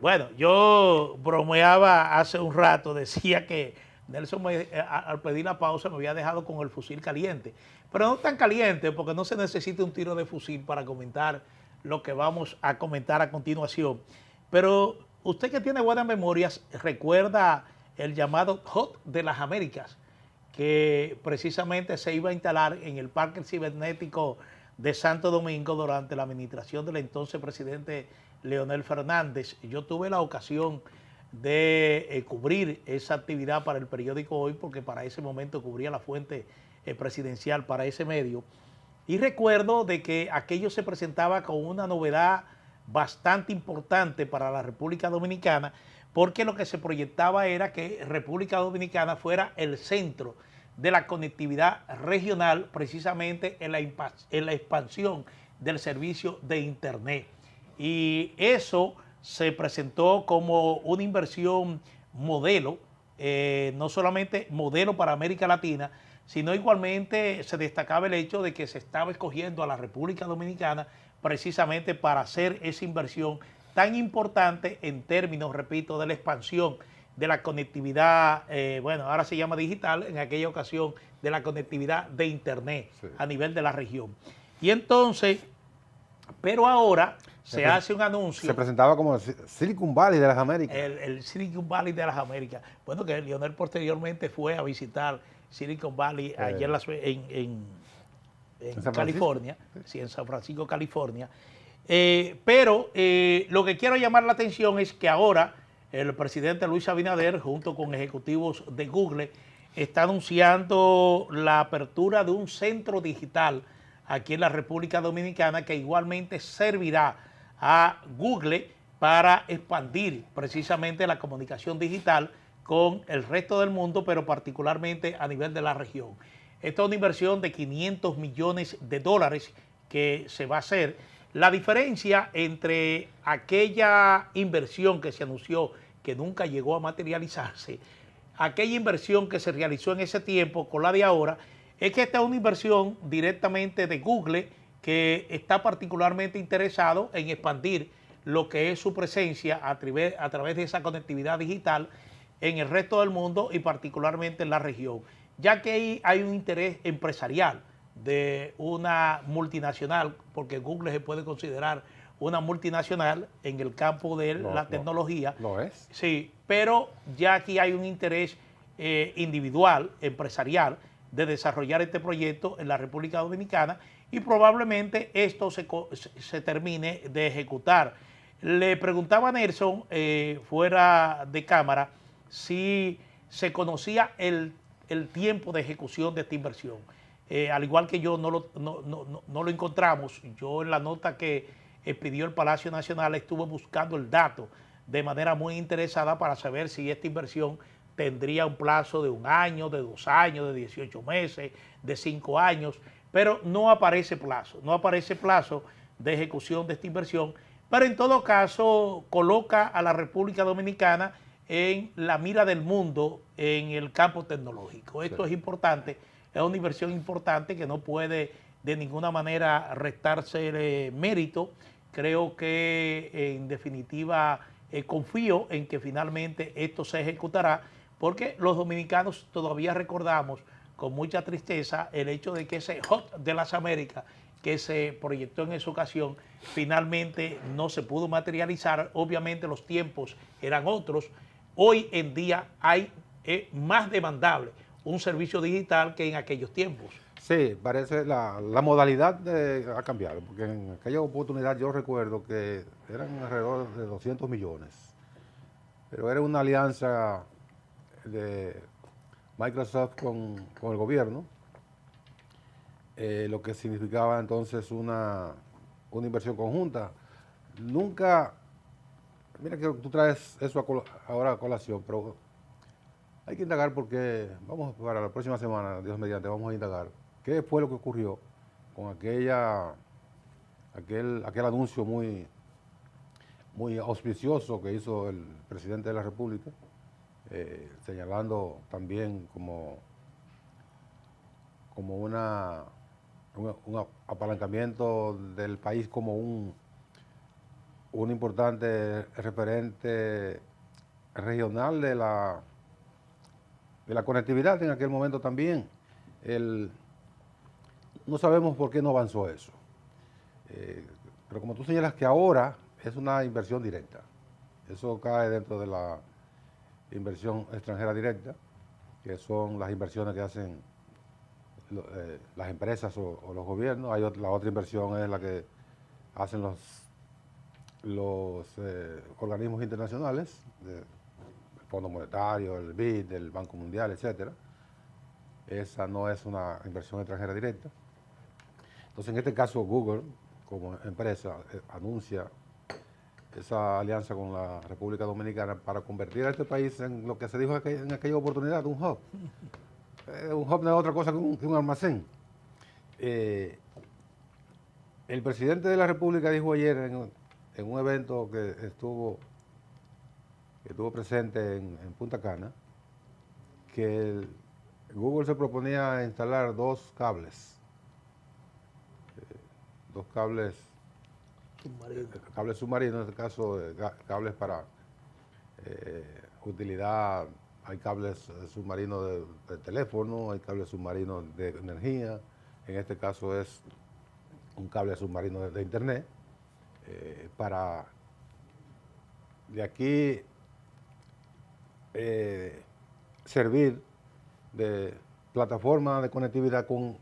Bueno, yo bromeaba hace un rato, decía que Nelson al pedir la pausa me había dejado con el fusil caliente, pero no tan caliente porque no se necesita un tiro de fusil para comentar lo que vamos a comentar a continuación. Pero usted que tiene buenas memorias, recuerda el llamado Hot de las Américas, que precisamente se iba a instalar en el Parque Cibernético de Santo Domingo durante la administración del entonces presidente Leonel Fernández. Yo tuve la ocasión de cubrir esa actividad para el periódico Hoy, porque para ese momento cubría la fuente presidencial para ese medio. Y recuerdo de que aquello se presentaba con una novedad bastante importante para la República Dominicana, porque lo que se proyectaba era que República Dominicana fuera el centro de la conectividad regional, precisamente en la expansión del servicio de Internet. Y eso se presentó como una inversión modelo, no solamente modelo para América Latina, sino igualmente se destacaba el hecho de que se estaba escogiendo a la República Dominicana precisamente para hacer esa inversión tan importante en términos, repito, de la expansión de la conectividad, bueno, ahora se llama digital, en aquella ocasión de la conectividad de Internet Sí. a nivel de la región. Y entonces, pero ahora se hace un Se anuncio, presentaba como el Silicon Valley de las Américas. el Silicon Valley de las Américas. Bueno, que Lionel posteriormente fue a visitar Silicon Valley allá En en San Francisco. California, sí, en San Francisco, California. Pero lo que quiero llamar la atención es que ahora el presidente Luis Abinader, junto con ejecutivos de Google, está anunciando la apertura de un centro digital aquí en la República Dominicana que igualmente servirá a Google para expandir precisamente la comunicación digital con el resto del mundo, pero particularmente a nivel de la región. Esta es una inversión de 500 millones de dólares que se va a hacer. La diferencia entre aquella inversión que se anunció que nunca llegó a materializarse, aquella inversión que se realizó en ese tiempo con la de ahora, es que esta es una inversión directamente de Google que está particularmente interesado en expandir lo que es su presencia a través de esa conectividad digital en el resto del mundo y particularmente en la región, ya que ahí hay un interés empresarial de una multinacional, porque Google se puede considerar una multinacional en el campo de la tecnología. Lo es. Sí, pero ya aquí hay un interés individual, empresarial, de desarrollar este proyecto en la República Dominicana y probablemente esto se termine de ejecutar. Le preguntaba a Nelson, fuera de cámara, si se conocía el tiempo de ejecución de esta inversión. Al igual que yo no lo encontramos, yo en la nota que pidió el Palacio Nacional estuve buscando el dato de manera muy interesada para saber si esta inversión tendría un plazo de 1 año, de 2 años, de 18 meses, de 5 años, pero no aparece plazo de ejecución de esta inversión, pero en todo caso coloca a la República Dominicana en la mira del mundo en el campo tecnológico. Esto es importante, es una inversión importante que no puede de ninguna manera restarse mérito. Creo que en definitiva confío en que finalmente esto se ejecutará, porque los dominicanos todavía recordamos con mucha tristeza el hecho de que ese Hot de las Américas que se proyectó en esa ocasión finalmente no se pudo materializar. Obviamente los tiempos eran otros. Hoy en día hay más demandable un servicio digital que en aquellos tiempos. Sí, parece la modalidad ha cambiado, porque en aquella oportunidad yo recuerdo que eran alrededor de 200 millones, pero era una alianza de Microsoft con el gobierno, lo que significaba entonces una inversión conjunta. Nunca, mira que tú traes eso ahora a colación, pero hay que indagar porque vamos para la próxima semana, Dios mediante, vamos a indagar qué fue lo que ocurrió con aquel anuncio muy auspicioso que hizo el presidente de la República, señalando también como un apalancamiento del país como un importante referente regional de la conectividad en aquel momento también. No sabemos por qué no avanzó eso. Pero como tú señalas que ahora es una inversión directa. Eso cae dentro de la inversión extranjera directa, que son las inversiones que hacen las empresas o los gobiernos. La otra inversión es la que hacen los organismos internacionales, el Fondo Monetario, el BID, el Banco Mundial, etcétera. Esa no es una inversión extranjera directa. Entonces, en este caso, Google, como empresa, anuncia esa alianza con la República Dominicana para convertir a este país en lo que se dijo en aquella oportunidad, un hub. Un hub no es otra cosa que un almacén. El presidente de la República dijo ayer en un evento que estuvo presente en Punta Cana, que Google se proponía instalar dos cables submarinos, en este caso cables para utilidad. Hay cables submarinos de teléfono, hay cables submarinos de energía, en este caso es un cable submarino de internet, para de aquí servir de plataforma de conectividad con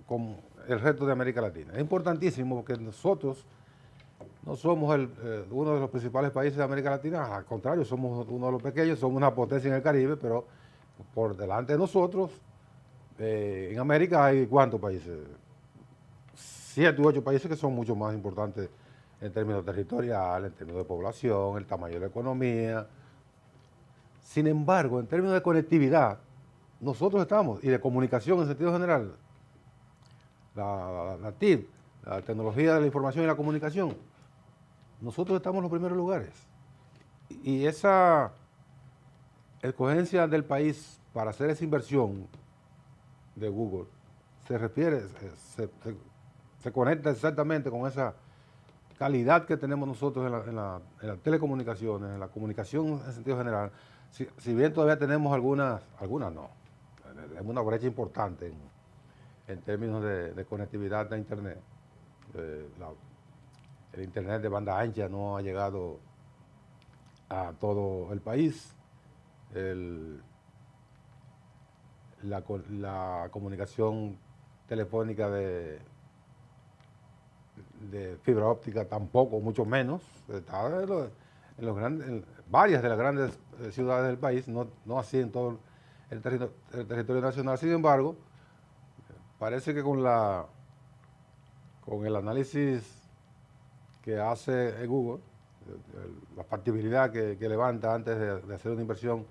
el resto de América Latina. Es importantísimo porque nosotros no somos uno de los principales países de América Latina, al contrario, somos uno de los pequeños, somos una potencia en el Caribe, pero por delante de nosotros, en América hay ¿cuántos países? 7 u 8 países que son mucho más importantes en términos territoriales, en términos de población, el tamaño de la economía. Sin embargo, en términos de conectividad, nosotros estamos, y de comunicación en sentido general, la TIC, la tecnología de la información y la comunicación, nosotros estamos en los primeros lugares. Y esa escogencia del país para hacer esa inversión de Google se conecta exactamente con esa calidad que tenemos nosotros en las telecomunicaciones, en la comunicación en sentido general. Si bien todavía tenemos algunas no, tenemos una brecha importante en términos de conectividad de Internet. El Internet de banda ancha no ha llegado a todo el país. La comunicación telefónica de fibra óptica tampoco, mucho menos. Está en varias de las grandes ciudades del país, no así en todo el territorio nacional. Sin embargo, parece que con el análisis que hace Google, la factibilidad que levanta antes de hacer una inversión,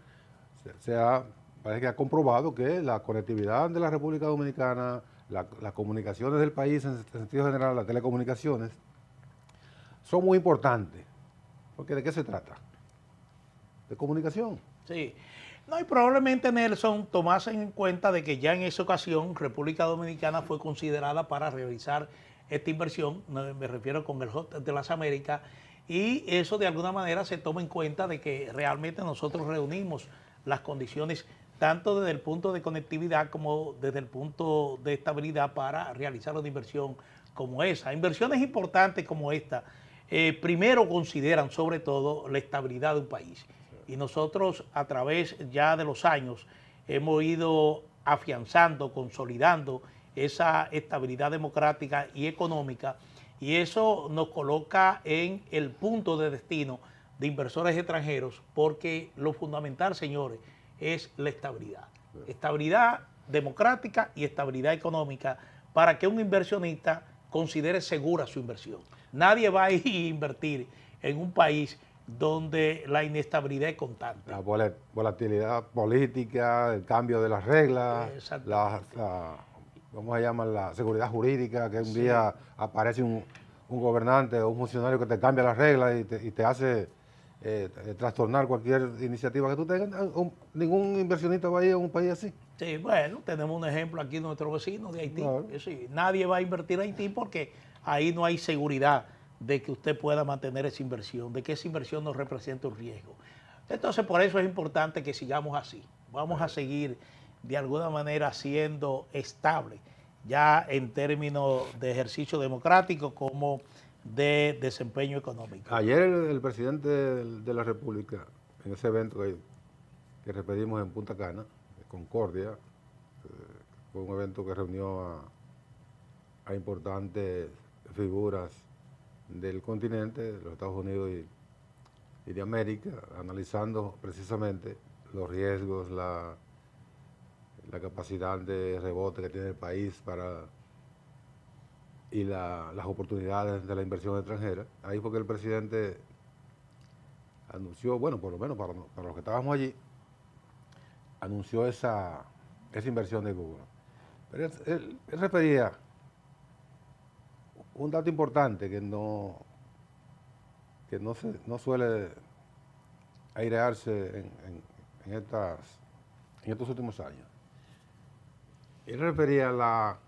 parece que ha comprobado que la conectividad de la República Dominicana, las comunicaciones del país en sentido general, las telecomunicaciones, son muy importantes. Porque ¿de qué se trata? De comunicación. Sí. No, y probablemente, Nelson, tomasen en cuenta de que ya en esa ocasión República Dominicana fue considerada para realizar esta inversión, me refiero con el Hub de las Américas, y eso de alguna manera se toma en cuenta de que realmente nosotros reunimos las condiciones tanto desde el punto de conectividad como desde el punto de estabilidad para realizar una inversión como esa. Inversiones importantes como esta, primero consideran sobre todo la estabilidad de un país. Y nosotros a través ya de los años hemos ido afianzando, consolidando esa estabilidad democrática y económica, y eso nos coloca en el punto de destino de inversores extranjeros, porque lo fundamental, señores, es la estabilidad. Estabilidad democrática y estabilidad económica para que un inversionista considere segura su inversión. Nadie va a ir a invertir en un país donde la inestabilidad es constante. La volatilidad política, el cambio de las reglas, ¿cómo se llama? La seguridad jurídica, que un día aparece un gobernante o un funcionario que te cambia las reglas y te hace trastornar cualquier iniciativa que tú tengas. Ningún inversionista va a ir a un país así. Sí, bueno, tenemos un ejemplo aquí de nuestro vecino de Haití. Claro. Sí, nadie va a invertir en Haití porque ahí no hay seguridad de que usted pueda mantener esa inversión, de que esa inversión no represente un riesgo. Entonces, por eso es importante que sigamos así. Vamos a seguir de alguna manera siendo estable, ya en términos de ejercicio democrático como de desempeño económico. Ayer el presidente de la República, en ese evento que repetimos en Punta Cana, Concordia, fue un evento que reunió a importantes figuras del continente, de los Estados Unidos y de América, analizando precisamente los riesgos, la capacidad de rebote que tiene el país y las oportunidades de la inversión extranjera. Ahí fue que el presidente anunció, bueno, por lo menos para los que estábamos allí, anunció esa inversión de Google. Pero él refería un dato importante que no suele airearse en estos últimos años. Él refería a la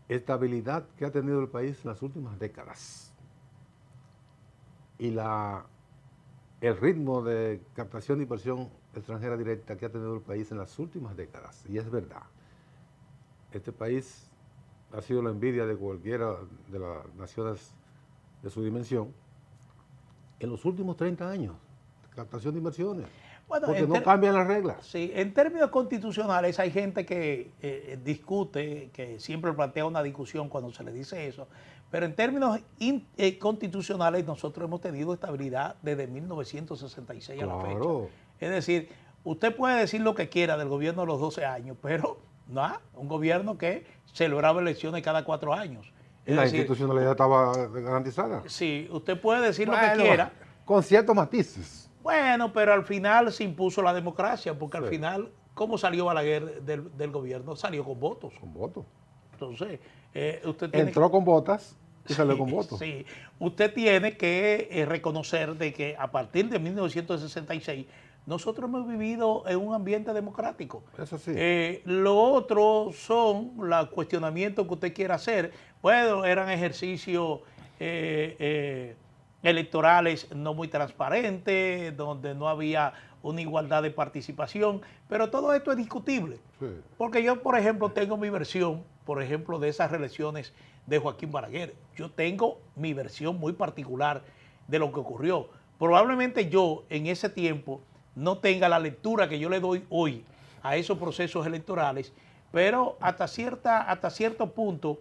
estabilidad que ha tenido el país en las últimas décadas y el ritmo de captación de inversión extranjera directa que ha tenido el país en las últimas décadas. Y es verdad, este país ha sido la envidia de cualquiera de las naciones de su dimensión en los últimos 30 años, captación de inversiones, Bueno, porque no cambian las reglas. Sí, en términos constitucionales hay gente que discute, que siempre plantea una discusión cuando se le dice eso, pero en términos constitucionales nosotros hemos tenido estabilidad desde 1966 a la fecha. Es decir, usted puede decir lo que quiera del gobierno de los 12 años, pero no, un gobierno que celebraba elecciones cada 4 años. Es la decir, institucionalidad estaba garantizada. Sí, usted puede decir lo que quiera. Con ciertos matices. Bueno, pero al final se impuso la democracia, porque al final, ¿cómo salió Balaguer del gobierno? Salió con votos. Con votos. Entonces, usted tiene entró con botas y salió con votos. Sí, usted tiene que reconocer de que a partir de 1966 nosotros hemos vivido en un ambiente democrático. Eso sí. Lo otro son los cuestionamientos que usted quiera hacer. Bueno, eran ejercicios electorales no muy transparentes, donde no había una igualdad de participación, pero todo esto es discutible. Sí. Porque yo, por ejemplo, tengo mi versión, por ejemplo, de esas reelecciones de Joaquín Balaguer. Yo tengo mi versión muy particular de lo que ocurrió. Probablemente yo, en ese tiempo, no tenga la lectura que yo le doy hoy a esos procesos electorales, pero hasta cierto punto,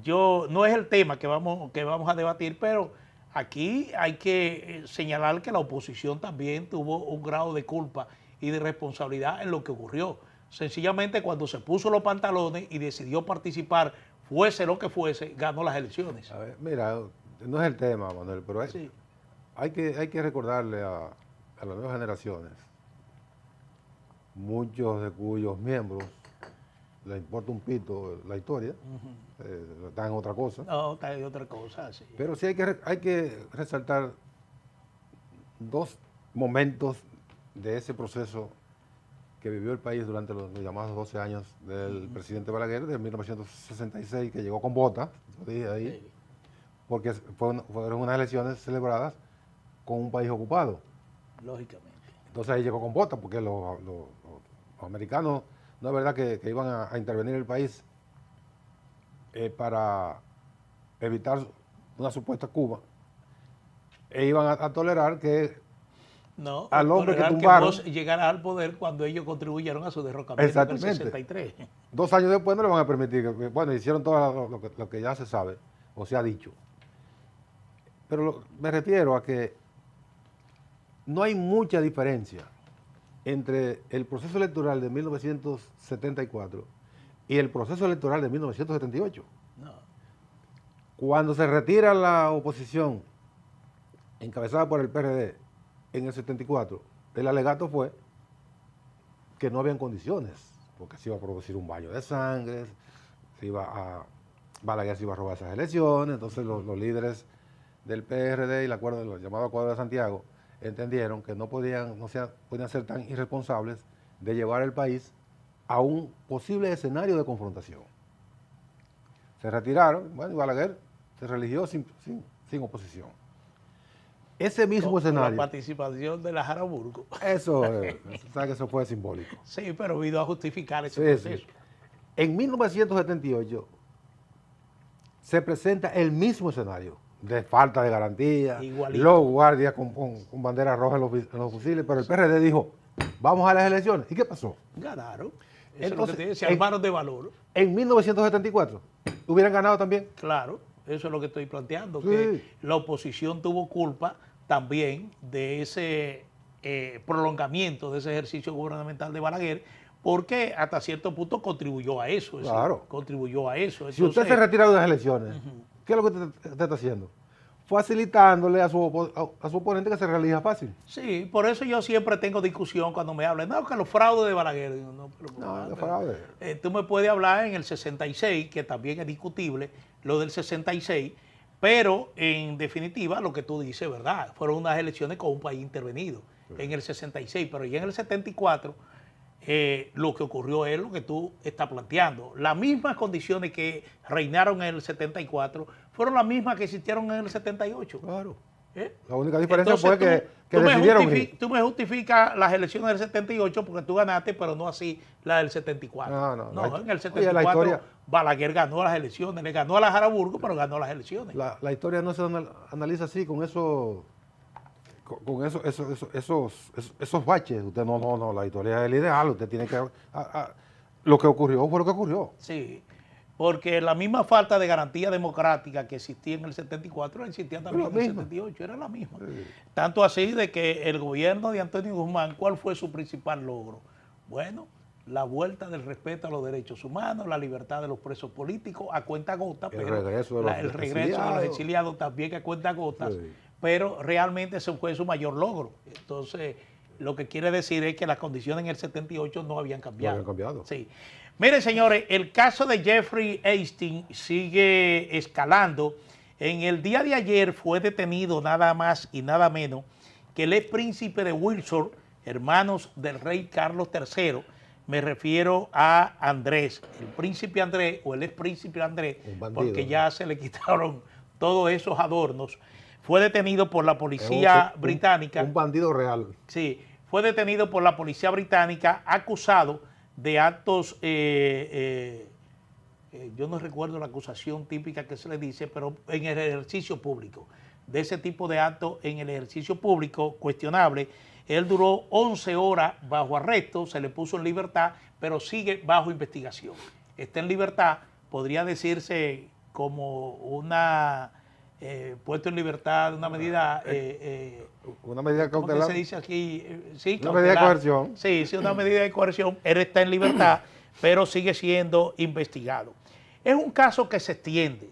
no es el tema que vamos a debatir, pero aquí hay que señalar que la oposición también tuvo un grado de culpa y de responsabilidad en lo que ocurrió. Sencillamente cuando se puso los pantalones y decidió participar, fuese lo que fuese, ganó las elecciones. A ver, mira, no es el tema, Manuel, pero hay que recordarle a las nuevas generaciones, muchos de cuyos miembros les importa un pito la historia, están en otra cosa. No, está en otra cosa, sí. Pero sí hay que resaltar dos momentos de ese proceso que vivió el país durante los llamados 12 años del presidente Balaguer, de 1966, que llegó con botas, lo dije ahí, porque fueron unas elecciones celebradas con un país ocupado. Lógicamente. Entonces ahí llegó con botas, porque los americanos, no es verdad que iban a intervenir en el país para evitar una supuesta Cuba, e iban a tolerar que al hombre que tumbaron, que llegara al poder cuando ellos contribuyeron a su derrocamiento en el 63. 2 años después no le van a permitir, bueno, hicieron todo lo que ya se sabe, o se ha dicho. Pero me refiero a que no hay mucha diferencia entre el proceso electoral de 1974 y el proceso electoral de 1978. No. Cuando se retira la oposición encabezada por el PRD en el 74, el alegato fue que no habían condiciones, porque se iba a producir un baño de sangre, Balaguer se iba a robar esas elecciones. Entonces los líderes del PRD y el llamado Acuerdo de Santiago entendieron que no podían ser tan irresponsables de llevar el país a un posible escenario de confrontación. Se retiraron, bueno, y Balaguer se religió sin oposición. Ese mismo Con escenario. la participación de la Jaraburgo. Eso, ¿sabes que eso fue simbólico? Sí, pero vino a justificar ese Sí, proceso. sí. En 1978 se presenta el mismo escenario de falta de garantía, Igualito. los guardias con bandera roja en los fusiles, pero el PRD dijo, vamos a las elecciones. ¿Y qué pasó? Ganaron. Eso Entonces, es lo que te dice, se armaron de valor. En 1974 hubieran ganado también. Claro, eso es lo que estoy planteando, Sí. que la oposición tuvo culpa también de ese prolongamiento de ese ejercicio gubernamental de Balaguer, porque hasta cierto punto contribuyó a eso. Es Claro. decir, contribuyó a eso. Si usted se retira de las elecciones, ¿qué es lo que usted está haciendo? Facilitándole a su oponente que se reelija fácil. Sí, por eso yo siempre tengo discusión cuando me hablan, no, que los fraudes de Balaguer. Digo, no, pero, No, fraude. tú me puedes hablar en el 66, que también es discutible, lo del 66, pero en definitiva lo que tú dices, ¿verdad? Fueron unas elecciones con un país intervenido en el 66, pero ya en el 74 lo que ocurrió es lo que tú estás planteando. Las mismas condiciones que reinaron en el 74 fueron las mismas que existieron en el 78. Claro. ¿Eh? La única diferencia Entonces, fue que decidieron ir. tú me justificas las elecciones del 78 porque tú ganaste, pero no así la del 74. No. En el Oye, 74 la historia- Balaguer ganó las elecciones, le ganó a la Jaraburgo, pero ganó las elecciones. La historia no se analiza así, con esos baches. Usted no, la historia es el ideal. Usted tiene que... lo que ocurrió fue lo que ocurrió. Sí, porque la misma falta de garantía democrática que existía en el 74 existía también en el 78, era la misma. Sí. Tanto así de que el gobierno de Antonio Guzmán, ¿cuál fue su principal logro? Bueno, la vuelta del respeto a los derechos humanos, la libertad de los presos políticos a cuenta gota, El regreso de los exiliados también a cuenta gotas, Sí. pero realmente ese fue su mayor logro. Entonces, lo que quiere decir es que las condiciones en el 78 no habían cambiado. No habían cambiado. Sí. Miren, señores, el caso de Jeffrey Epstein sigue escalando. En el día de ayer fue detenido nada más y nada menos que el ex príncipe de Windsor, hermanos del rey Carlos III. Me refiero a Andrés, el príncipe Andrés o el ex príncipe Andrés, Un bandido, porque ¿no? ya se le quitaron todos esos adornos. Fue detenido por la policía británica. Un bandido real. Sí, fue detenido por la policía británica acusado de actos, yo no recuerdo la acusación típica que se le dice, pero en el ejercicio público, de ese tipo de actos en el ejercicio público cuestionable. Él duró 11 horas bajo arresto, se le puso en libertad, pero sigue bajo investigación. Está en libertad, podría decirse como una puesto en libertad, una medida... Una medida ¿cómo que cautelar. se dice aquí? Sí, Una medida de coerción. Sí, una medida de coerción. Él está en libertad, pero sigue siendo investigado. Es un caso que se extiende,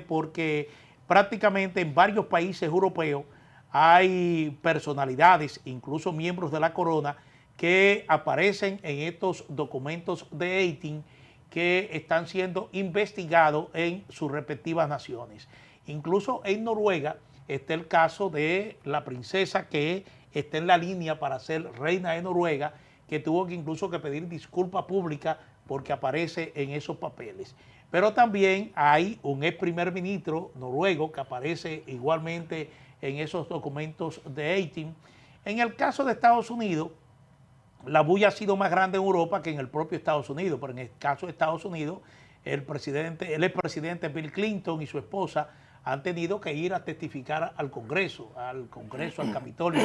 porque prácticamente en varios países europeos hay personalidades, incluso miembros de la corona, que aparecen en estos documentos de Epstein que están siendo investigados en sus respectivas naciones. Incluso en Noruega está el caso de la princesa que está en la línea para ser reina de Noruega, que tuvo que incluso que pedir disculpa pública porque aparece en esos papeles. Pero también hay un ex primer ministro noruego que aparece igualmente en esos documentos de Epstein. En el caso de Estados Unidos, la bulla ha sido más grande en Europa que en el propio Estados Unidos, pero en el caso de Estados Unidos, el expresidente Bill Clinton y su esposa han tenido que ir a testificar al Congreso, al Capitolio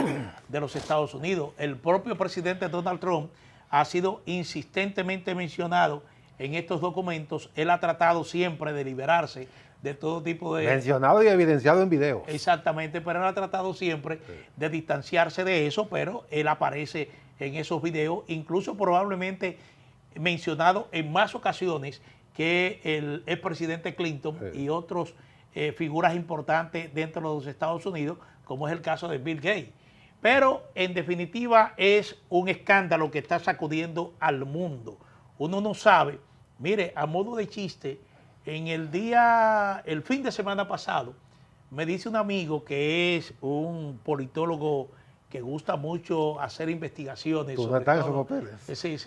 de los Estados Unidos. El propio presidente Donald Trump ha sido insistentemente mencionado en estos documentos. Él ha tratado siempre de liberarse de todo tipo de... Mencionado y evidenciado en video. Exactamente, pero él ha tratado siempre de distanciarse de eso, pero él aparece en esos videos, incluso probablemente mencionado en más ocasiones que el expresidente Clinton y otros figuras importantes dentro de los Estados Unidos, como es el caso de Bill Gates. Pero en definitiva es un escándalo que está sacudiendo al mundo. Uno no sabe, mire, a modo de chiste, el fin de semana pasado, me dice un amigo que es un politólogo que gusta mucho hacer investigaciones. ¿Tú no estás en esos papeles? Sí,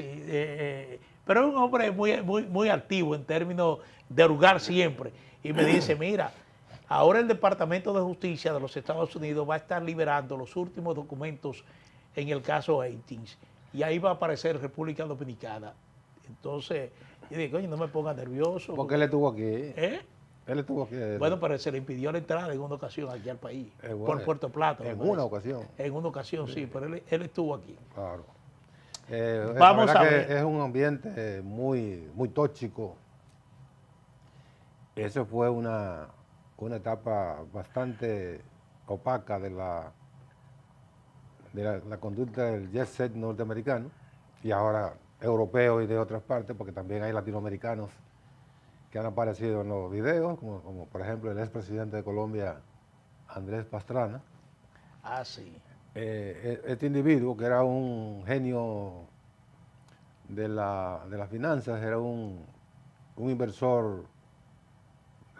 pero es un hombre muy activo en términos de hurgar siempre. y me dice, mira, ahora el Departamento de Justicia de los Estados Unidos va a estar liberando los últimos documentos en el caso Haitins, y ahí va a aparecer República Dominicana. Entonces, yo dije, coño, no me ponga nervioso. Porque él estuvo aquí. ¿Eh? Él estuvo aquí. Bueno, pero se le impidió la entrada en una ocasión aquí al país, Bueno, por Puerto Plata. En una ocasión. En una ocasión, sí, pero él estuvo aquí. Claro. Vamos la verdad a ver. que es un ambiente muy, muy tóxico. Eso fue una etapa bastante opaca de la conducta del jet set norteamericano y ahora europeo y de otras partes, porque también hay latinoamericanos que han aparecido en los videos, como por ejemplo el expresidente de Colombia, Andrés Pastrana. Ah, sí. Este individuo, que era un genio de las finanzas, era un inversor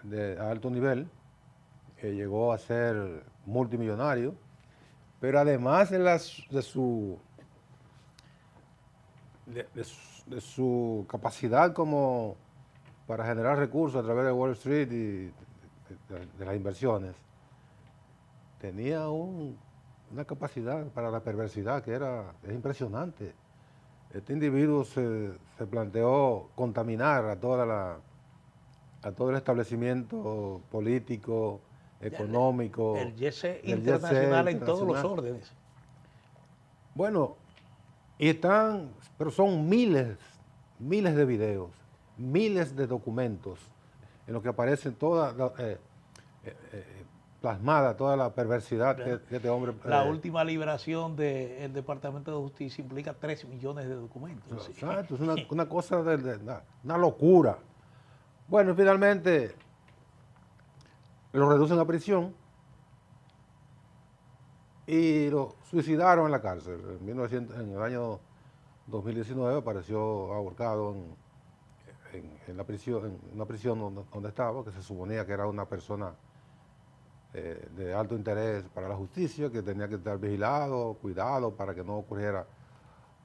de alto nivel, que llegó a ser multimillonario, pero además de su capacidad como para generar recursos a través de Wall Street y de las inversiones, tenía una capacidad para la perversidad que es impresionante. Este individuo se planteó contaminar a todo el establecimiento político, económico. El jet set internacional en todos los órdenes. Bueno, pero son miles de videos, miles de documentos en los que aparecen plasmada toda la perversidad que este hombre... La última liberación del Departamento de Justicia implica 3 millones de documentos. Exacto, es una cosa una locura. Bueno, finalmente lo reducen a prisión y lo suicidaron en la cárcel. En el año 2019 apareció ahorcado en una prisión donde estaba, que se suponía que era una persona de alto interés para la justicia, que tenía que estar vigilado, cuidado, para que no ocurriera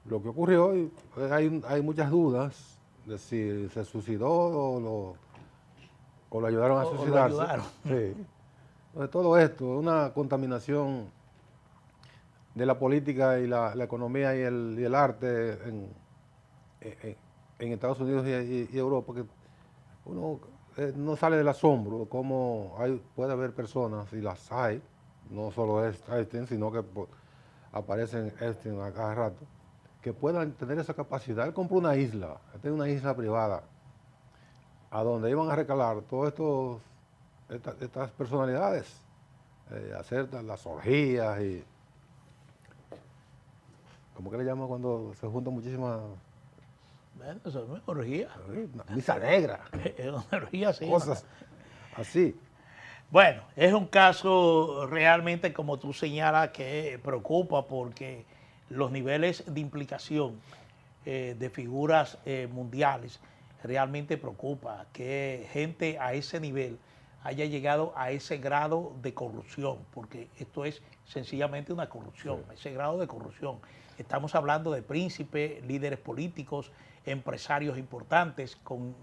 lo que ocurrió. Y hay muchas dudas de si se suicidó o lo ayudaron a suicidarse. Lo ayudaron. Sí. Entonces, todo esto es una contaminación de la política y la economía y el arte en Estados Unidos y Europa, que uno no sale del asombro de cómo puede haber personas, y las hay, no solo Einstein, sino que aparecen Einstein a cada rato, que puedan tener esa capacidad. Él compró una isla, una isla privada, a donde iban a recalar todas estas personalidades, hacer las orgías y... ¿Cómo que le llaman cuando se juntan muchísimas... Bueno, eso es una orgía. Misa negra. Es una orgía, sí. Cosas así. Bueno, es un caso realmente, como tú señalas, que preocupa porque los niveles de implicación de figuras mundiales realmente preocupa. Que gente a ese nivel haya llegado a ese grado de corrupción, porque esto es sencillamente una corrupción, sí. Ese grado de corrupción. Estamos hablando de príncipes, líderes políticos, empresarios importantes con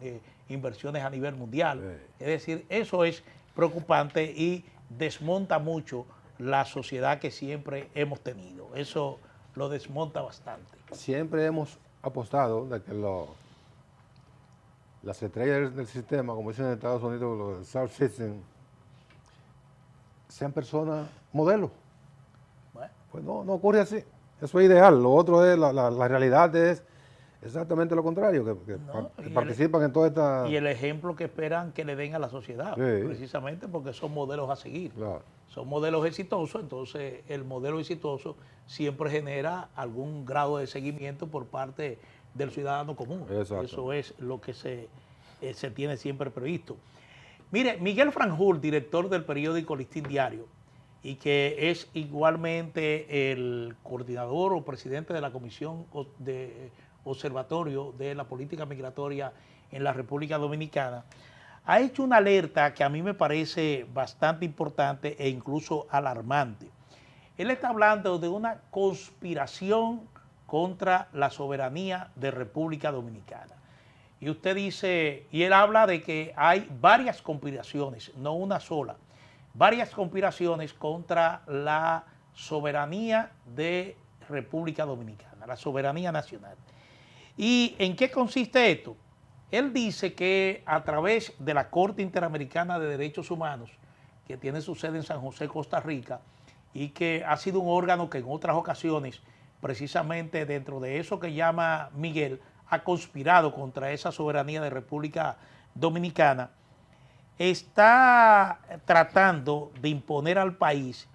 inversiones a nivel mundial. Sí. Es decir, eso es preocupante y desmonta mucho la sociedad que siempre hemos tenido. Eso lo desmonta bastante. Siempre hemos apostado de que las estrellas del sistema, como dicen en Estados Unidos, los Star System, sean personas modelos. Bueno. Pues no ocurre así. Eso es ideal. Lo otro es, la realidad es exactamente lo contrario, que participan en toda esta... Y el ejemplo que esperan que le den a la sociedad, sí. Precisamente porque son modelos a seguir. Claro. Son modelos exitosos, entonces el modelo exitoso siempre genera algún grado de seguimiento por parte del ciudadano común. Exacto. Eso es lo que se tiene siempre previsto. Mire, Miguel Franjul, director del periódico Listín Diario, y que es igualmente el coordinador o presidente de la Comisión de Observatorio de la Política Migratoria en la República Dominicana, ha hecho una alerta que a mí me parece bastante importante e incluso alarmante. Él está hablando de una conspiración contra la soberanía de República Dominicana. y usted dice, y él habla de que hay varias conspiraciones, no una sola, varias conspiraciones contra la soberanía de República Dominicana, la soberanía nacional. ¿Y en qué consiste esto? Él dice que a través de la Corte Interamericana de Derechos Humanos, que tiene su sede en San José, Costa Rica, y que ha sido un órgano que en otras ocasiones, precisamente dentro de eso que llama Miguel, ha conspirado contra esa soberanía de República Dominicana, está tratando de imponer al país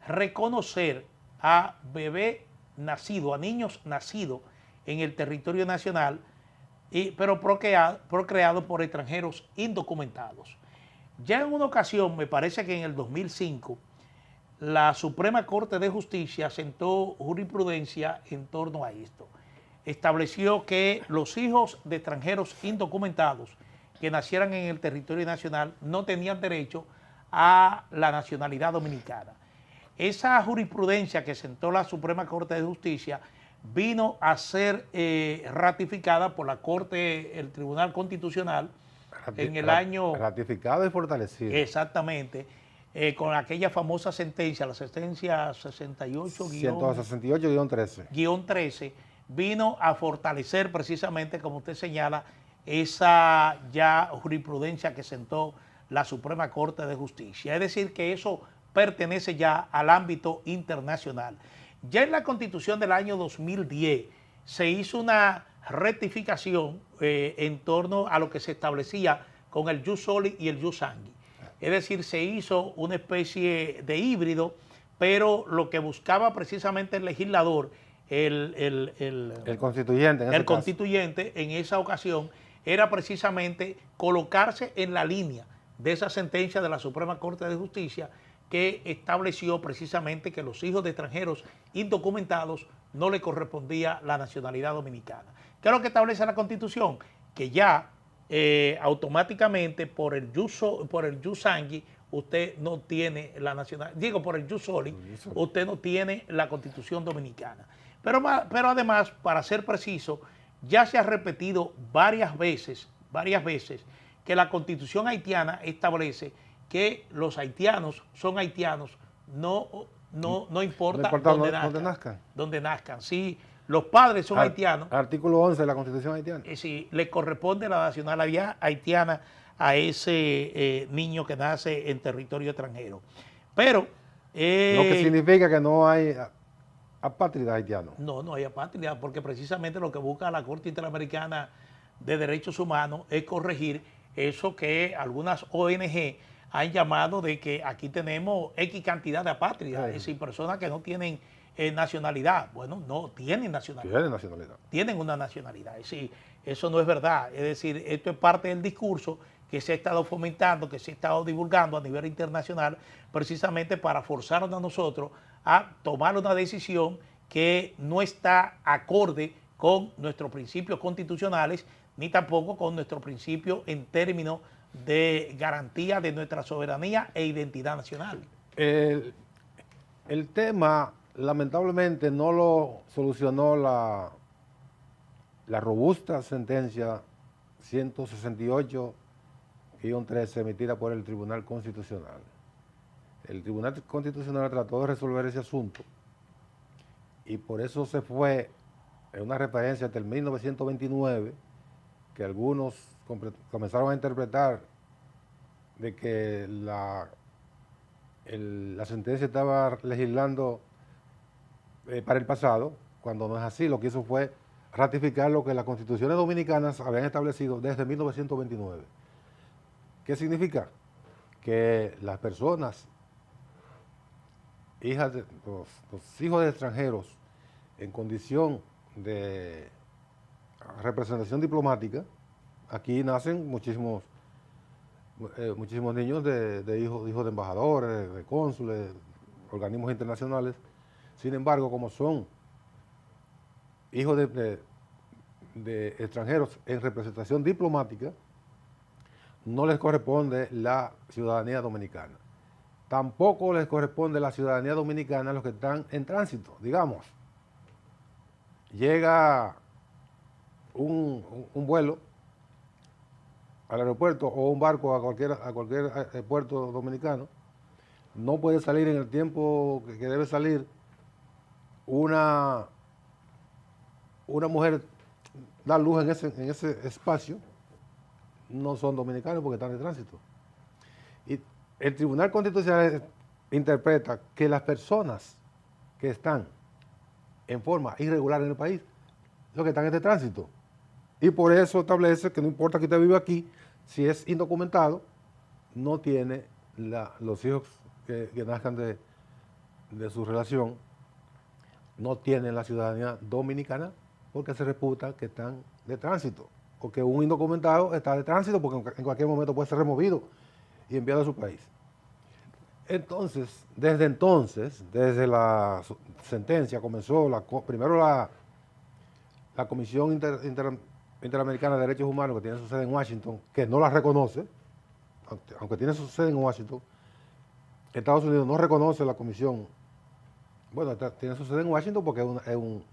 reconocer a bebés nacidos, a niños nacidos en el territorio nacional, pero procreados por extranjeros indocumentados. Ya en una ocasión, me parece que en el 2005, la Suprema Corte de Justicia sentó jurisprudencia en torno a esto. Estableció que los hijos de extranjeros indocumentados que nacieran en el territorio nacional no tenían derecho a la nacionalidad dominicana. Esa jurisprudencia que sentó la Suprema Corte de Justicia vino a ser ratificada por la Corte, el Tribunal Constitucional, en el año... Ratificado y fortalecido. Exactamente, con aquella famosa sentencia, la sentencia 168-13, vino a fortalecer precisamente, como usted señala, esa ya jurisprudencia que sentó la Suprema Corte de Justicia. Es decir, que eso pertenece ya al ámbito internacional. Ya en la Constitución del año 2010 se hizo una rectificación en torno a lo que se establecía con el jus soli y el jus sanguinis. Es decir, se hizo una especie de híbrido, pero lo que buscaba precisamente el legislador, el constituyente en esa ocasión, era precisamente colocarse en la línea de esa sentencia de la Suprema Corte de Justicia que estableció precisamente que los hijos de extranjeros indocumentados no le correspondía la nacionalidad dominicana. ¿Qué es lo que establece la Constitución? Que ya automáticamente por el jus sanguinis usted no tiene la nacionalidad, digo por el jus soli, usted no tiene la Constitución dominicana. Pero además, para ser preciso, ya se ha repetido varias veces que la Constitución haitiana establece que los haitianos son haitianos, no importa dónde nazcan. Si los padres son haitianos. Artículo 11 de la Constitución haitiana. Si le corresponde la nacionalidad haitiana a ese niño que nace en territorio extranjero. Pero... lo que significa que no hay apátrida haitiano. No hay apátrida, porque precisamente lo que busca la Corte Interamericana de Derechos Humanos es corregir eso que algunas ONG han llamado de que aquí tenemos X cantidad de apátridas, es decir, personas que no tienen nacionalidad. Bueno, no, tienen nacionalidad. Tienen nacionalidad. Tienen una nacionalidad, es decir, eso no es verdad. Es decir, esto es parte del discurso que se ha estado fomentando, que se ha estado divulgando a nivel internacional, precisamente para forzarnos a nosotros a tomar una decisión que no está acorde con nuestros principios constitucionales, ni tampoco con nuestros principios en términos de garantía de nuestra soberanía e identidad nacional. El tema, lamentablemente, no lo solucionó la robusta sentencia 168-13 emitida por el Tribunal Constitucional. El Tribunal Constitucional trató de resolver ese asunto y por eso se fue en una referencia hasta el 1929 que algunos comenzaron a interpretar de que la sentencia estaba legislando para el pasado, cuando no es así. Lo que hizo fue ratificar lo que las constituciones dominicanas habían establecido desde 1929. ¿Qué significa? Que las personas, los hijos de extranjeros en condición de representación diplomática, aquí nacen muchísimos niños de hijos de embajadores, de cónsules, organismos internacionales. Sin embargo, como son hijos de extranjeros en representación diplomática, no les corresponde la ciudadanía dominicana. Tampoco les corresponde la ciudadanía dominicana a los que están en tránsito. Digamos, llega un vuelo al aeropuerto o un barco a cualquier puerto dominicano, no puede salir en el tiempo que debe salir una mujer dar luz en ese espacio, no son dominicanos porque están de tránsito. Y el Tribunal Constitucional interpreta que las personas que están en forma irregular en el país, los que están en este tránsito. Y por eso establece que no importa que usted viva aquí, si es indocumentado, no tiene los hijos que nazcan de su relación, no tienen la ciudadanía dominicana porque se reputa que están de tránsito. O que un indocumentado está de tránsito porque en cualquier momento puede ser removido y enviado a su país. Entonces, desde la sentencia comenzó primero la Comisión Interamericana de Derechos Humanos, que tiene su sede en Washington, que no la reconoce, aunque tiene su sede en Washington. Estados Unidos no reconoce la comisión, bueno, tiene su sede en Washington porque es un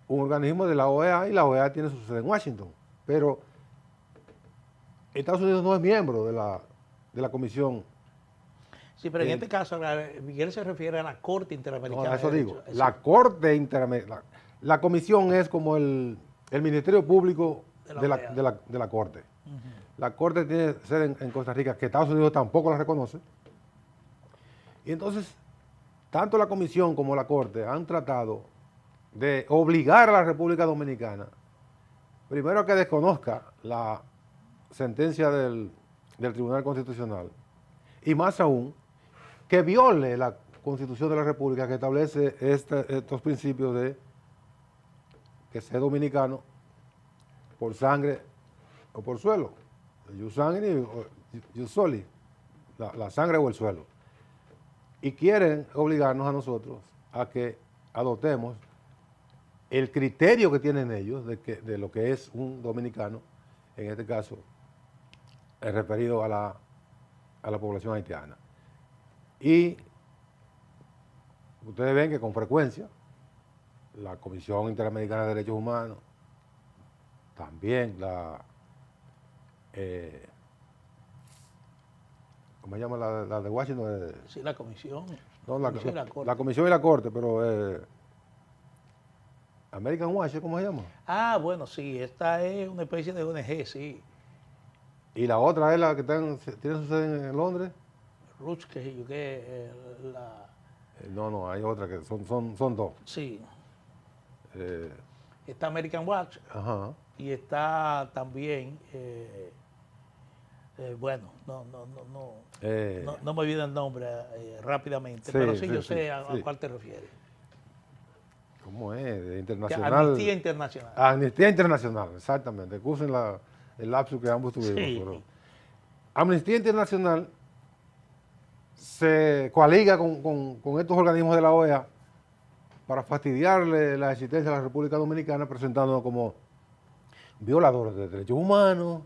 organismo de la OEA y la OEA tiene su sede en Washington, pero Estados Unidos no es miembro de la comisión. Sí, pero en este caso, Miguel se refiere a la Corte Interamericana. No, eso de digo, Derechos. la Corte Interamericana, la comisión es como el Ministerio Público de la Corte. La Corte tiene sede en Costa Rica, que Estados Unidos tampoco la reconoce. Y entonces, tanto la comisión como la Corte han tratado de obligar a la República Dominicana, primero a que desconozca la sentencia del Tribunal Constitucional, y más aún, que viole la Constitución de la República que establece estos principios de que sea dominicano por sangre o por suelo, jus sanguinis o jus soli, la sangre o el suelo. Y quieren obligarnos a nosotros a que adoptemos el criterio que tienen ellos de lo que es un dominicano, en este caso, referido a la población haitiana. Y ustedes ven que con frecuencia la Comisión Interamericana de Derechos Humanos, también ¿cómo se llama la de Washington? Sí, la comisión. No, La comisión y la corte, pero American Watch, ¿cómo se llama? Ah, bueno, sí, esta es una especie de ONG, sí. Y la otra es la que tiene su sede en Londres. Rutgers, yo que la... No, hay otra que son dos. Sí. Eh, Está American Watch ajá. y está también, bueno, no me olvido el nombre rápidamente, Sí, pero sí, sí, yo sí, sé a sí. cuál te refieres. ¿Cómo es? De Que internacional. Amnistía Internacional. Amnistía Internacional, exactamente. Excusen el lapsus que ambos tuvimos. Sí. Pero Amnistía Internacional se coaliga con estos organismos de la OEA para fastidiarle la existencia de la República Dominicana, presentándonos como violadores de derechos humanos,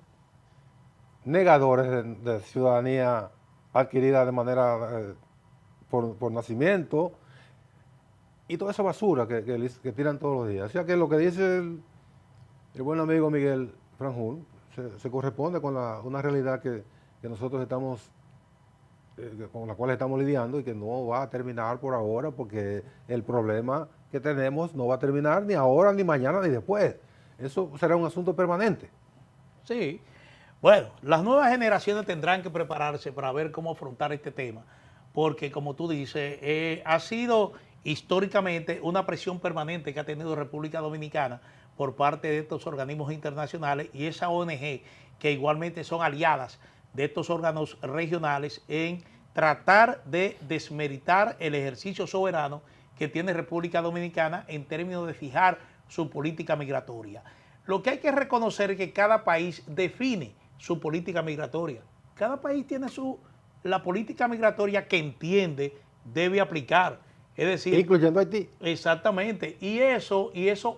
negadores de ciudadanía adquirida de manera por nacimiento, y toda esa basura que tiran todos los días. O sea que lo que dice el buen amigo Miguel Franjul se corresponde con una realidad que nosotros estamos, con la cual estamos lidiando y que no va a terminar por ahora, porque el problema que tenemos no va a terminar ni ahora, ni mañana, ni después. Eso será un asunto permanente. Sí. Bueno, las nuevas generaciones tendrán que prepararse para ver cómo afrontar este tema, porque como tú dices, ha sido históricamente una presión permanente que ha tenido República Dominicana por parte de estos organismos internacionales y esa ONG, que igualmente son aliadas de estos órganos regionales en tratar de desmeritar el ejercicio soberano que tiene República Dominicana en términos de fijar su política migratoria. Lo que hay que reconocer es que cada país define su política migratoria. Cada país tiene la política migratoria que entiende debe aplicar. Es decir, incluyendo Haití. Exactamente. Y eso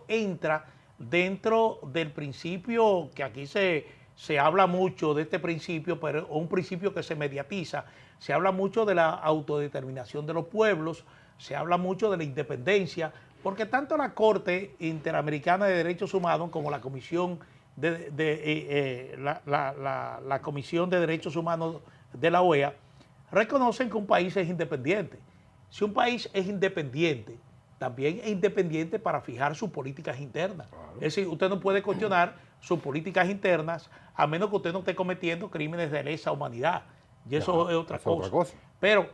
entra dentro del principio que aquí se habla mucho de este principio, pero un principio que se mediatiza. Se habla mucho de la autodeterminación de los pueblos, se habla mucho de la independencia, porque tanto la Corte Interamericana de Derechos Humanos como la Comisión la Comisión de Derechos Humanos de la OEA, reconocen que un país es independiente. Si un país es independiente, también es independiente para fijar sus políticas internas. Claro. Es decir, usted no puede cuestionar sus políticas internas a menos que usted no esté cometiendo crímenes de lesa humanidad. Y eso es otra cosa. Pero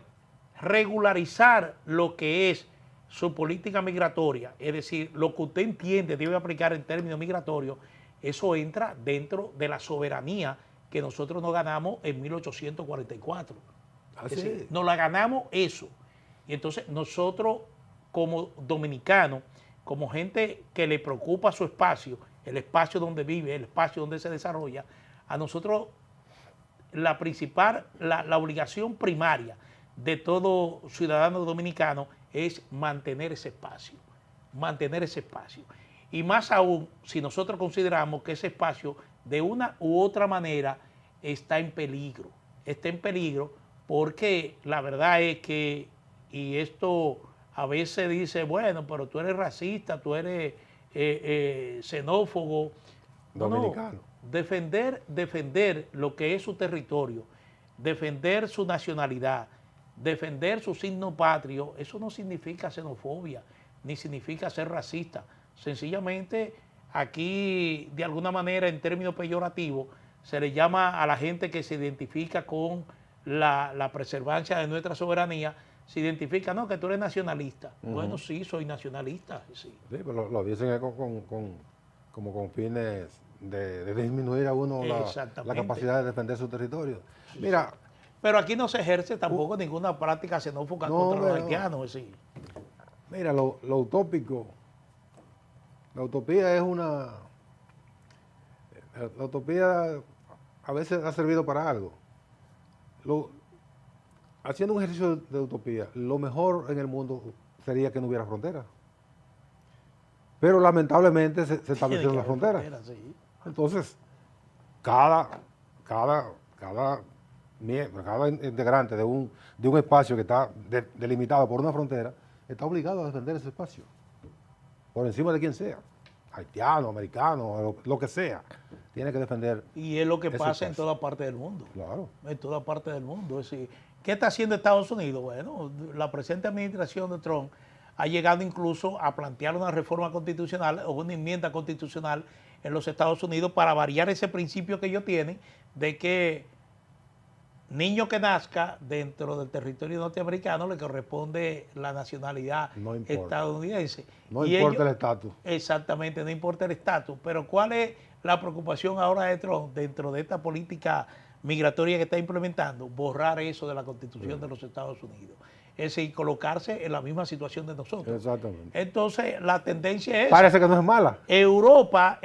regularizar lo que es su política migratoria, es decir, lo que usted entiende debe aplicar en términos migratorios, eso entra dentro de la soberanía que nosotros nos ganamos en 1844. Es decir, nos la ganamos eso. Y entonces nosotros como dominicanos, como gente que le preocupa su espacio, el espacio donde vive, el espacio donde se desarrolla, a nosotros la principal, la obligación primaria de todo ciudadano dominicano es mantener ese espacio, Y más aún si nosotros consideramos que ese espacio de una u otra manera está en peligro porque la verdad es que, y esto a veces dice, bueno, pero tú eres racista, tú eres xenófobo. Dominicano. No, defender lo que es su territorio, defender su nacionalidad, defender su signo patrio, eso no significa xenofobia, ni significa ser racista. Sencillamente, aquí, de alguna manera, en términos peyorativos, se le llama a la gente que se identifica con la preservancia de nuestra soberanía, se identifica, no, que tú eres nacionalista. Bueno, sí, soy nacionalista, sí. Sí, pero lo dicen como con fines de disminuir a uno la capacidad de defender su territorio. Sí, mira, sí. Pero aquí no se ejerce tampoco ninguna práctica xenófoba contra los haitianos. Sí. Mira, lo utópico, la utopía es una... La utopía a veces ha servido para algo. Haciendo un ejercicio de utopía, lo mejor en el mundo sería que no hubiera fronteras. Pero lamentablemente se establecieron las fronteras. Sí. Entonces, cada integrante de un espacio que está delimitado por una frontera está obligado a defender ese espacio, por encima de quien sea, haitiano, americano, lo que sea, tiene que defender. Y es lo que pasa en toda parte del mundo. Claro. En toda parte del mundo. Es decir, ¿qué está haciendo Estados Unidos? Bueno, la presente administración de Trump ha llegado incluso a plantear una reforma constitucional o una enmienda constitucional en los Estados Unidos para variar ese principio que ellos tienen de que niño que nazca dentro del territorio norteamericano le corresponde la nacionalidad estadounidense. No importa el estatus. Exactamente, no importa el estatus. Pero ¿cuál es la preocupación ahora de Trump dentro de esta política migratoria que está implementando? Borrar eso de la Constitución de los Estados Unidos. Es decir, colocarse en la misma situación de nosotros. Exactamente. Entonces, la tendencia es... Parece que no es mala. Europa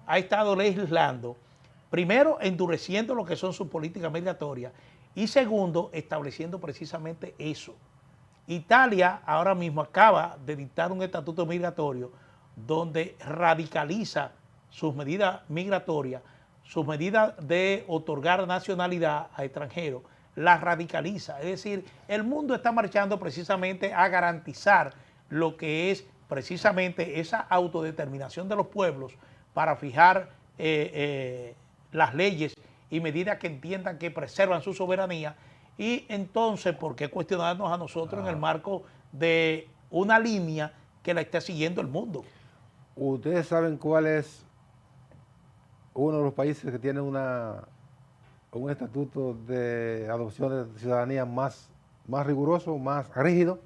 ha estado legislando, primero, endureciendo lo que son sus políticas migratorias y segundo, estableciendo precisamente eso. Italia ahora mismo acaba de dictar un estatuto migratorio donde radicaliza sus medidas migratorias, sus medidas de otorgar nacionalidad a extranjeros, la radicaliza. Es decir, el mundo está marchando precisamente a garantizar lo que es precisamente esa autodeterminación de los pueblos para fijar las leyes y medidas que entiendan que preservan su soberanía. Y entonces, ¿por qué cuestionarnos a nosotros en el marco de una línea que la está siguiendo el mundo? ¿Ustedes saben cuál es uno de los países que tiene un estatuto de adopción de ciudadanía más riguroso, más rígido?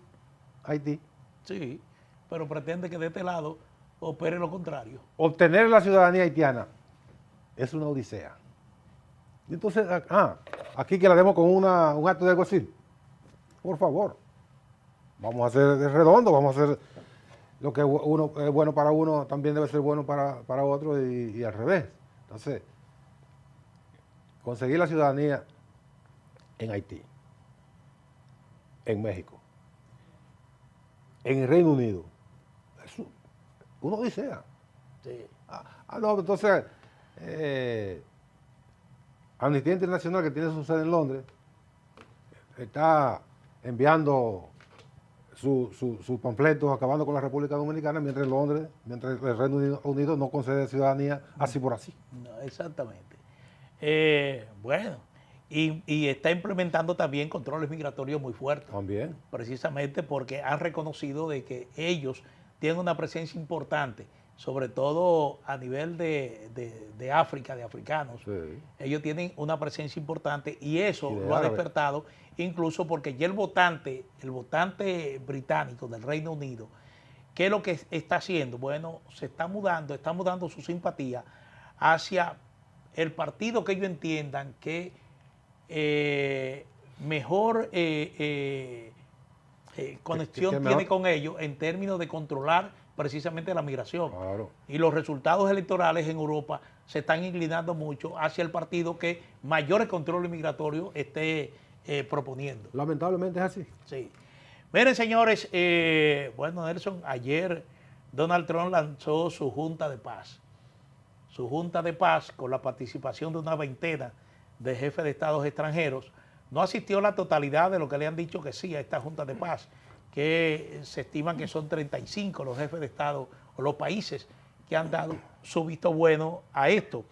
Haití. Sí, pero pretende que de este lado opere lo contrario. Obtener la ciudadanía haitiana es una odisea. Y entonces, aquí que la demos con un acto de alguacil. Por favor, vamos a hacer de redondo, vamos a hacer lo que uno es bueno para uno, también debe ser bueno para otro y al revés. Entonces, conseguir la ciudadanía en Haití, en México, en el Reino Unido, es una odisea. Sí. No, entonces, Amnistía Internacional, que tiene su sede en Londres, está enviando sus panfletos acabando con la República Dominicana, mientras en Londres, mientras el Reino Unido no concede ciudadanía así por así. No, exactamente. Bueno, y está implementando también controles migratorios muy fuertes. También. Precisamente porque han reconocido de que ellos tienen una presencia importante, sobre todo a nivel de África, de africanos. Sí. Ellos tienen una presencia importante y eso Y de lo ha árabes. despertado, incluso porque ya el votante británico del Reino Unido, ¿qué es lo que está haciendo? Bueno, está mudando su simpatía hacia el partido que ellos entiendan que mejor conexión que tiene mejor. con ellos en términos de controlar precisamente la migración. Claro. Y los resultados electorales en Europa se están inclinando mucho hacia el partido que mayores controles migratorios esté proponiendo. Lamentablemente es así. Sí. Miren, señores, bueno, Nelson, ayer Donald Trump lanzó su Junta de Paz. Su Junta de Paz, con la participación de una veintena de jefes de estados extranjeros. No asistió la totalidad de lo que le han dicho que sí a esta Junta de Paz, que se estiman que son 35 los jefes de estado o los países que han dado su visto bueno a esto.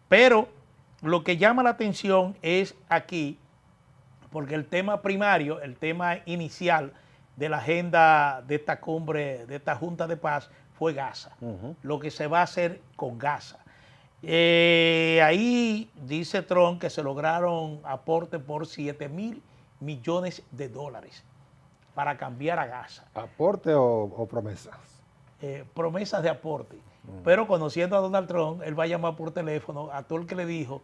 Pero lo que llama la atención es aquí, porque el tema primario, el tema inicial de la agenda de esta cumbre, de esta Junta de Paz, fue Gaza. Lo que se va a hacer con Gaza. Ahí dice Trump que se lograron aportes por 7.000 millones de dólares para cambiar a Gaza. ¿Aporte o promesas? Promesas de aporte. Pero conociendo a Donald Trump, él va a llamar por teléfono a todo el que le dijo,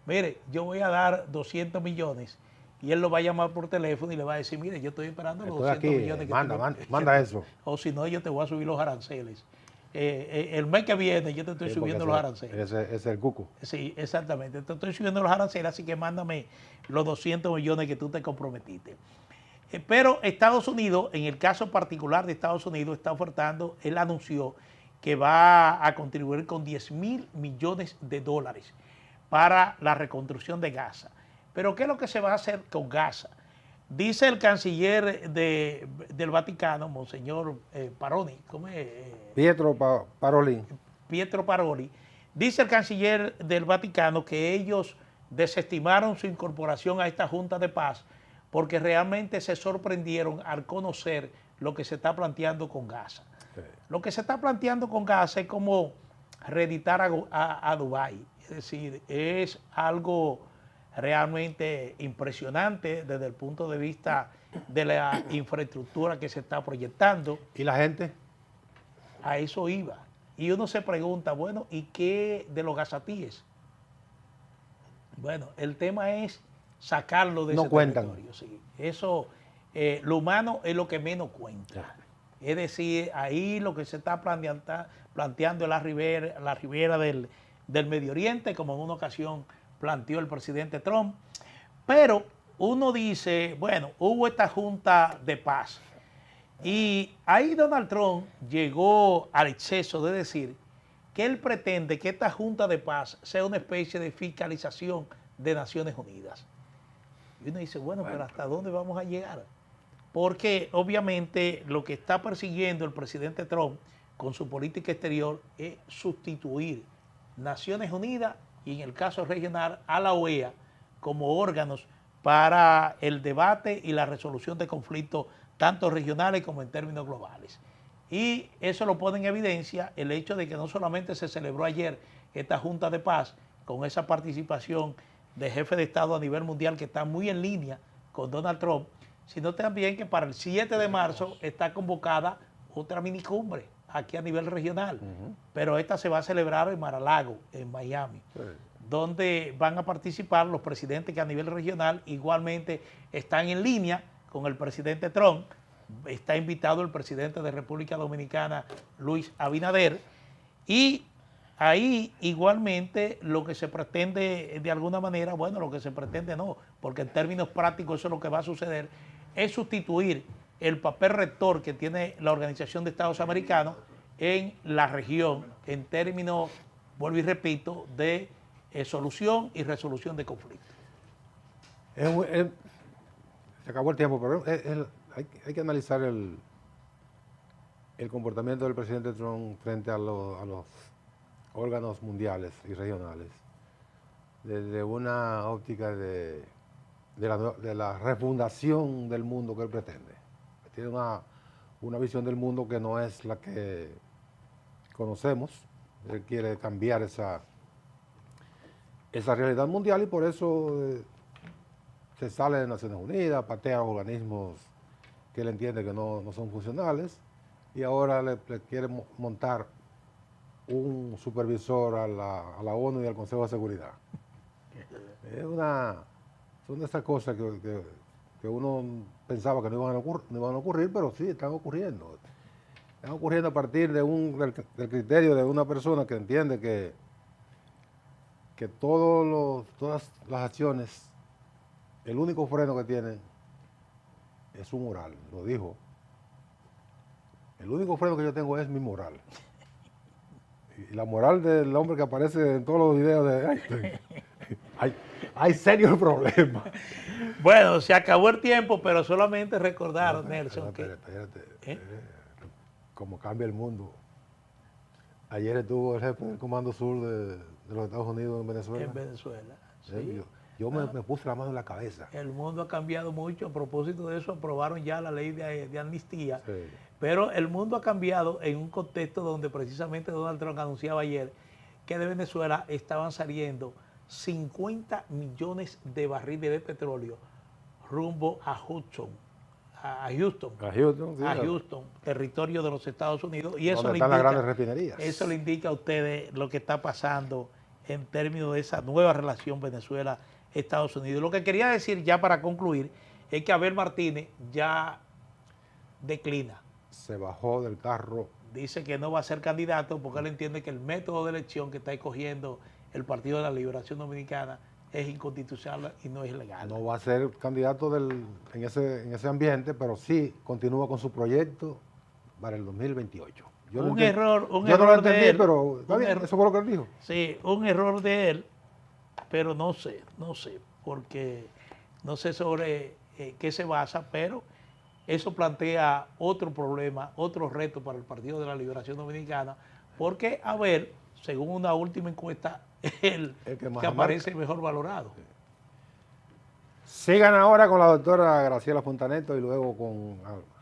mire, yo voy a dar 200 millones. Y él lo va a llamar por teléfono y le va a decir, mire, yo estoy esperando los 200 aquí, millones que manda eso. O si no, yo te voy a subir los aranceles. El mes que viene yo te estoy subiendo los aranceles. Ese es el cuco. Sí, exactamente. Te estoy subiendo los aranceles, así que mándame los 200 millones que tú te comprometiste. Pero Estados Unidos, en el caso particular de Estados Unidos, está ofertando, él anunció que va a contribuir con 10.000 millones de dólares para la reconstrucción de Gaza. Pero ¿qué es lo que se va a hacer con Gaza? Dice el canciller del Vaticano, Monseñor Paroni, ¿cómo es? Pietro Parolin. Pietro Paroli, dice el canciller del Vaticano que ellos desestimaron su incorporación a esta Junta de Paz porque realmente se sorprendieron al conocer lo que se está planteando con Gaza. Sí. Lo que se está planteando con Gaza es como reeditar a Dubái, es decir, es algo realmente impresionante desde el punto de vista de la infraestructura que se está proyectando. ¿Y la gente? A eso iba. Y uno se pregunta, bueno, ¿y qué de los gazatíes? Bueno, el tema es sacarlo de ese territorio. Sí. Eso, lo humano es lo que menos cuenta. Es decir, ahí lo que se está planteando es la ribera del Medio Oriente, como en una ocasión planteó el presidente Trump. Pero uno dice, bueno, hubo esta Junta de Paz. Y ahí Donald Trump llegó al exceso de decir que él pretende que esta Junta de Paz sea una especie de fiscalización de Naciones Unidas. Y uno dice, bueno, pero ¿hasta dónde vamos a llegar? Porque obviamente lo que está persiguiendo el presidente Trump con su política exterior es sustituir Naciones Unidas y en el caso regional a la OEA como órganos para el debate y la resolución de conflictos tanto regionales como en términos globales. Y eso lo pone en evidencia el hecho de que no solamente se celebró ayer esta Junta de Paz con esa participación de jefes de Estado a nivel mundial que está muy en línea con Donald Trump, sino también que para el 7 de marzo está convocada otra minicumbre aquí a nivel regional, pero esta se va a celebrar en Mar-a-Lago, en Miami, donde van a participar los presidentes que a nivel regional igualmente están en línea con el presidente Trump. Está invitado el presidente de República Dominicana, Luis Abinader, y ahí igualmente lo que se pretende de alguna manera, bueno, lo que se pretende no, porque en términos prácticos eso es lo que va a suceder, es sustituir el papel rector que tiene la Organización de Estados Americanos en la región en términos, vuelvo y repito, de solución y resolución de conflictos. Se acabó el tiempo, pero hay que analizar el comportamiento del presidente Trump frente a los órganos mundiales y regionales desde una óptica de la refundación del mundo que él pretende. Tiene una visión del mundo que no es la que conocemos. Él quiere cambiar esa realidad mundial y por eso se sale de Naciones Unidas, patea a organismos que él entiende que no son funcionales y ahora le quiere montar un supervisor a la ONU y al Consejo de Seguridad. Son de esas cosas que uno pensaba que no iban a ocurrir, pero sí están ocurriendo. Están ocurriendo a partir del criterio de una persona que entiende que todas las acciones, el único freno que tienen es su moral, lo dijo. El único freno que yo tengo es mi moral. Y la moral del hombre que aparece en todos los videos hay serios problemas. Bueno, se acabó el tiempo, pero solamente recordar, Nelson, espérate. Cómo cambia el mundo. Ayer estuvo el jefe del Comando Sur de los Estados Unidos en Venezuela. En Venezuela, sí. Yo me puse la mano en la cabeza. El mundo ha cambiado mucho. A propósito de eso, aprobaron ya la ley de amnistía. Sí. Pero el mundo ha cambiado en un contexto donde precisamente Donald Trump anunciaba ayer que de Venezuela estaban saliendo 50 millones de barriles de petróleo rumbo a Houston, territorio de los Estados Unidos. Y eso donde están las grandes refinerías. Eso le indica a ustedes lo que está pasando en términos de esa nueva relación Venezuela-Estados Unidos. Lo que quería decir ya para concluir es que Abel Martínez ya declina. Se bajó del carro. Dice que no va a ser candidato porque él entiende que el método de elección que está escogiendo el Partido de la Liberación Dominicana es inconstitucional y no es legal. No va a ser candidato en ese ambiente, pero sí continúa con su proyecto para el 2028. Yo no lo entendí, pero eso fue lo que él dijo. Sí, un error de él, pero no sé, porque no sé sobre qué se basa, pero eso plantea otro problema, otro reto para el Partido de la Liberación Dominicana, porque Abel, según una última encuesta, el que aparece mejor valorado. Sigan ahora con la doctora Graciela Fontaneto y luego con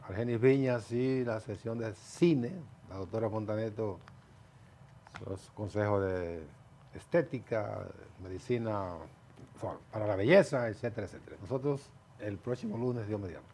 Argenis Viñas y la sesión de cine. La doctora Fontaneto, los consejos de estética, medicina para la belleza, etcétera, etcétera. Nosotros el próximo lunes, Dios mediante.